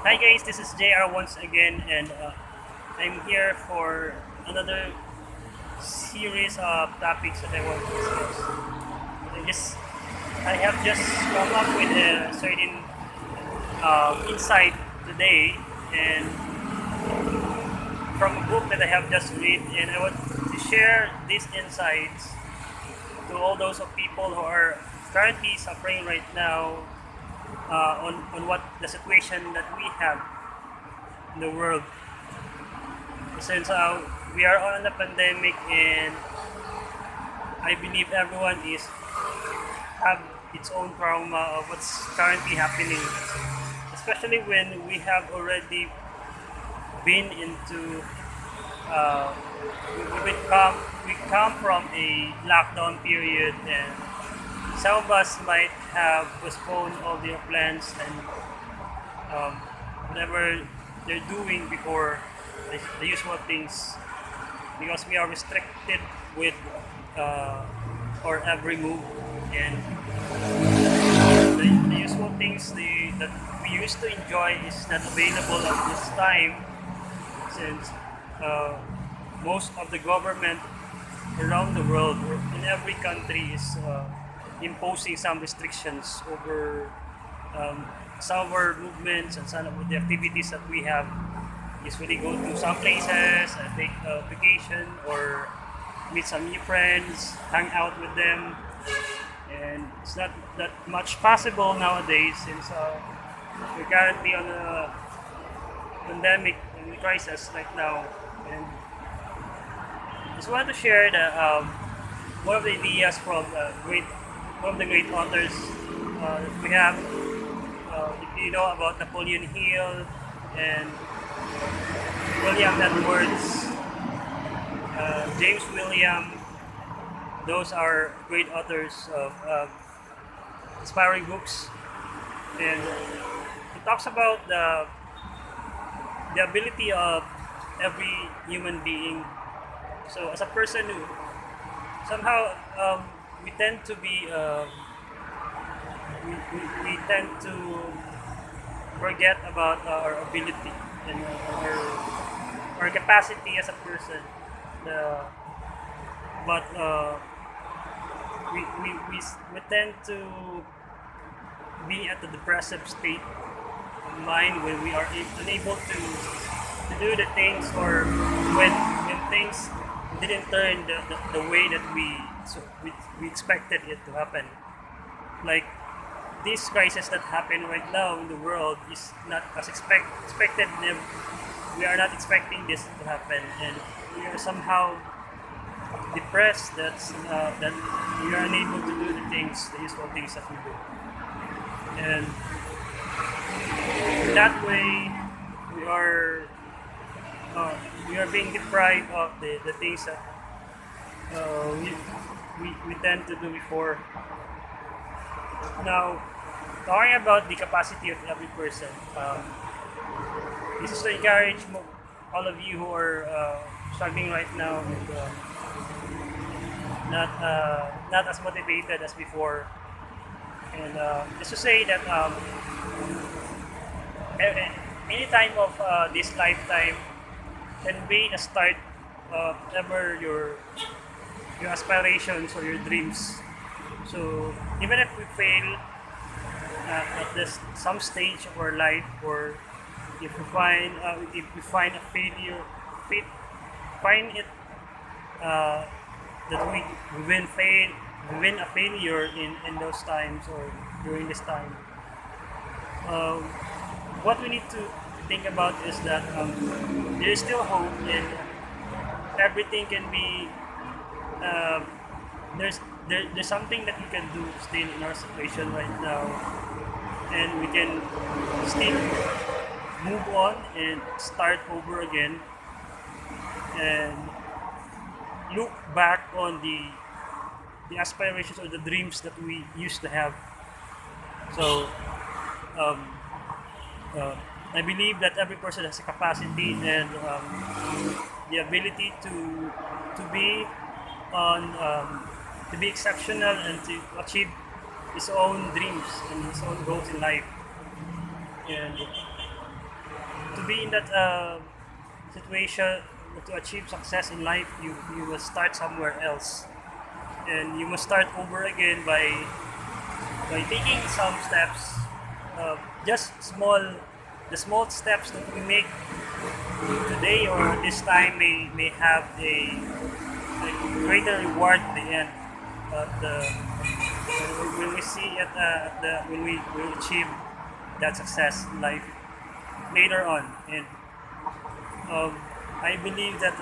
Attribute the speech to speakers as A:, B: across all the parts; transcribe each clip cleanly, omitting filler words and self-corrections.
A: Hi guys, this is JR once again, and I'm here for another series of topics that I want to discuss. I have just come up with a certain insight today, and from a book that I have just read, and I want to share these insights to all those of people who are currently suffering right now on what the situation that we have in the world. Since we are on a pandemic, and I believe everyone is have its own trauma of what's currently happening, especially when we have already been into uh, we come from a lockdown period, and some of us might have postponed all their plans and um, whatever they're doing before the usual things, because we are restricted with uh, our every move, and the usual things that we used to enjoy is not available at this time, since uh, most of the government around the world or in every country is imposing some restrictions over um, some of our movements and some of the activities that we have. Usually go to some places, take a vacation, or meet some new friends, hang out with them, and it's not that much possible nowadays, since we're currently on a pandemic and a crisis right now. And just wanted to share one of the ideas from one of the great authors that we have. If you know about Napoleon Hill and William Edwards, James William, those are great authors of inspiring books, and he talks about the ability of every human being. So, as a person who somehow we tend to be we tend to forget about our ability and our capacity as a person. The, but we tend to be at the depressive state of mind when we are unable to do the things, or when things didn't turn the way that we expected it to happen. Like this crisis that happened right now in the world is not as expected. We are not expecting this to happen, and we are somehow depressed that we are unable to do the useful things that we do. And that way, we are we are being deprived of the things that we tend to do before. Now, talking about the capacity of every person, this is to encourage all of you who are struggling right now and not as motivated as before. And just to say that any time of this lifetime can be a start of ever your aspirations or your dreams. So even if we fail at this some stage of our life, or if we find a failure, fit, find it uh, that we've been we've been a failure in those times or during this time. Um, what we need to think about is that there is still hope, and everything can be um, there's something that we can do still in our situation right now, and we can still move on and start over again, and look back on the aspirations or the dreams that we used to have. So um, uh, I believe that every person has a capacity and the ability to be on to be exceptional and to achieve his own dreams and his own goals in life. And be in that situation, to achieve success in life, you must start somewhere else, and you must start over again by taking some steps, just the small steps that we make today or this time may have a greater reward at the end. But when we see it, when we will achieve that success in life later on, and um, I believe that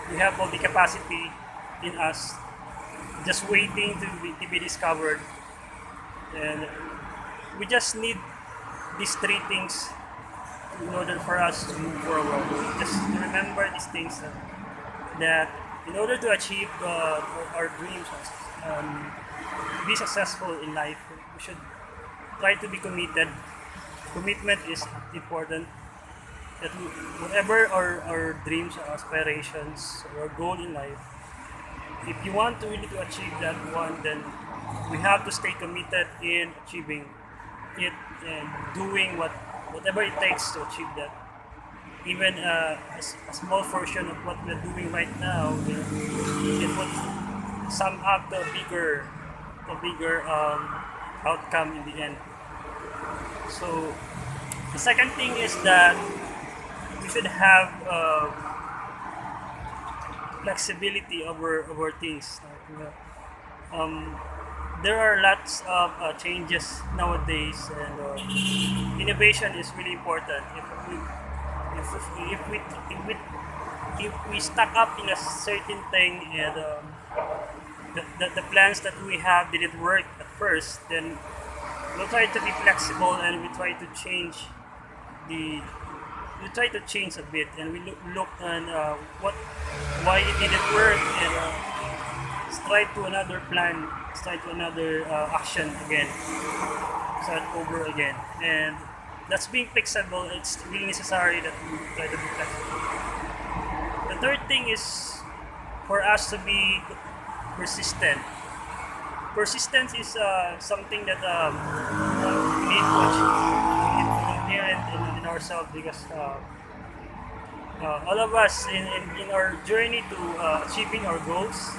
A: we have all the capacity in us, just waiting to be discovered, and we just need these three things in order for us to move forward. Just to remember these things, that in order to achieve our dreams, um, be successful in life, we should try to be committed. Commitment is important. That whatever our dreams, our aspirations, or our goal in life, if you want to really to achieve that one, then we have to stay committed in achieving it and doing whatever it takes to achieve that. Even a small portion of what we're doing right now it would sum up the bigger outcome in the end. So the second thing is that we should have flexibility over things. Um, there are lots of changes nowadays, and innovation is really important. If we stuck up in a certain thing, and the plans that we have didn't work at first, then we'll try to be flexible, and the we try to change a bit, and we look on why it didn't work, and try to another plan, try to another action again, start over again. And that's being flexible. It's really necessary that we try to be flexible. The third thing is for us to be persistent. Persistence is something that we need to achieve. It's inherent in ourselves, because all of us in our journey to achieving our goals,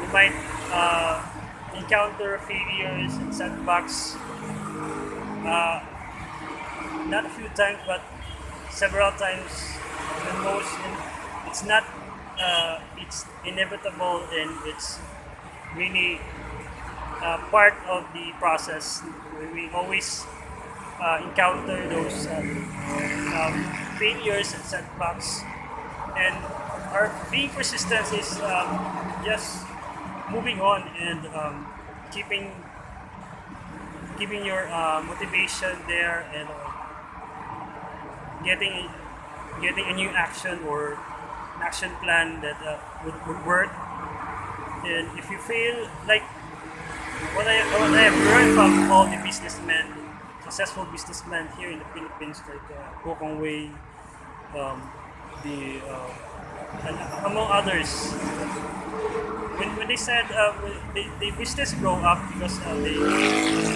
A: we might encounter failures and setbacks, not a few times, but several times. The most, it's not, it's inevitable, and it's really part of the process. We always encounter those failures and setbacks, and our being persistent is just moving on, and keeping keeping your motivation there, and getting getting a new action or an action plan that would work. And if you feel like what I have learned from all the businessmen, successful businessmen here in the Philippines, like Go Kong Wei, the and among others, when they said the business grow up because they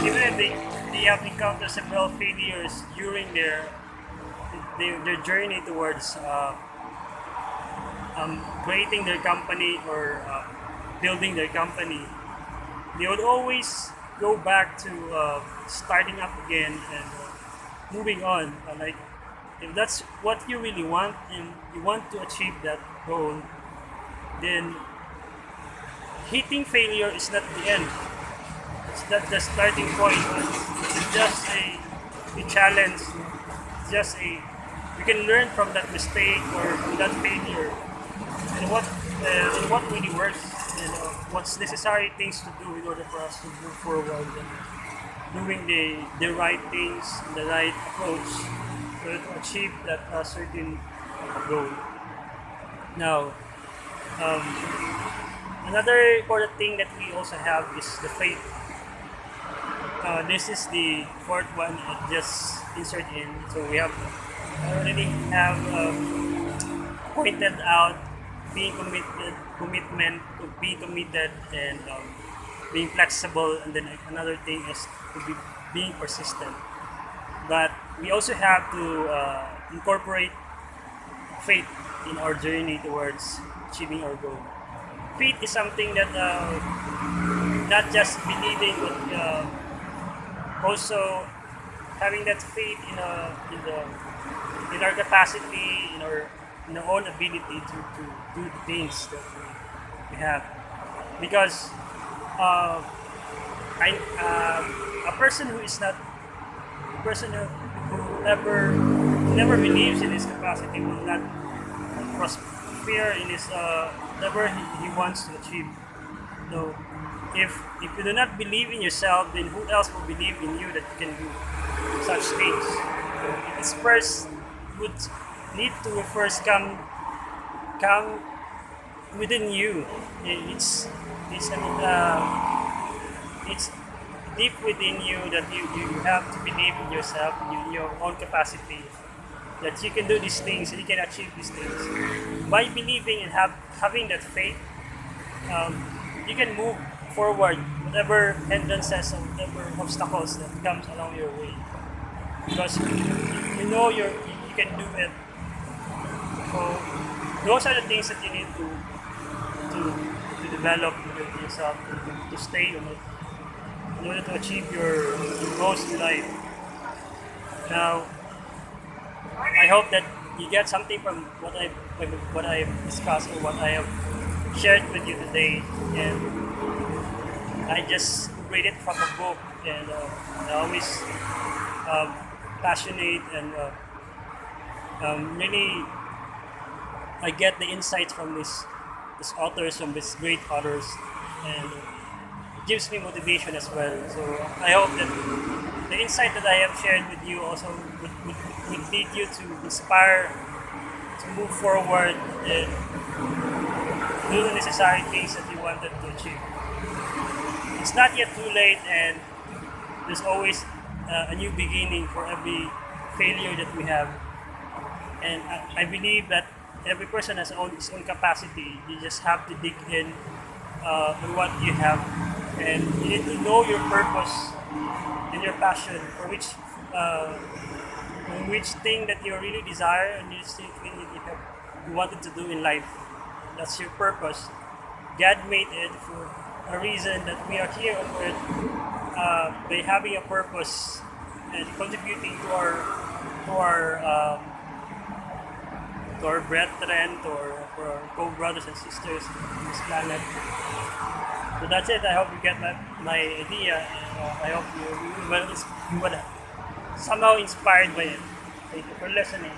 A: even if they have encountered several failures during their journey towards creating their company or building their company, they would always go back to starting up again and moving on. Like, if that's what you really want and you want to achieve that goal, then hitting failure is not the end. It's not the starting point. It's just a challenge. It's just you can learn from that mistake or from that failure, and what really works, and what's necessary things to do in order for us to move forward, and doing the right things, the right approach to achieve that certain goal. Now, um, another important thing that we also have is the faith. This is the fourth one I just insert in. So I already have pointed out being being committed, and being flexible. And then another thing is to be being persistent. that we also have to incorporate faith in our journey towards achieving our goal. Faith is something that not just believing, but also having that faith in our capacity, in our own ability to do the things that we have. Because uh, a person who is not a person who never believes in his capacity will not prosper in his whatever he wants to achieve. No, if you do not believe in yourself, then who else will believe in you that you can do such things? So it is first would need to first come within you. It's it's deep within you that you have to believe in yourself, in your own capacity, that you can do these things, and you can achieve these things. By believing and having that faith, um, you can move forward whatever hindrances or whatever obstacles that comes along your way. Because you know you can do it. So those are the things that you need to develop yourself, to stay on it, in order to achieve your goals in life. Now, I hope that you get something from what I have discussed or what I have shared with you today, and I just read it from a book, and I always um, passionate and really I get the insights from these authors, from these great authors, and it gives me motivation as well. So I hope that the insight that I have shared with you also would lead you to inspire to move forward and do the necessary things that you wanted to achieve. It's not yet too late, and there's always a new beginning for every failure that we have. And I believe that every person has his own capacity. You just have to dig in what you have, and you need to know your purpose and your passion for uh, which thing that you really desire and which thing that you wanted to do in life. That's your purpose. God made it for a reason that we are here on earth by having a purpose and contributing to our brethren, to our co-brothers and sisters on this planet. So that's it. I hope you get my idea, and I hope you will somehow inspired by it. Thank you for listening.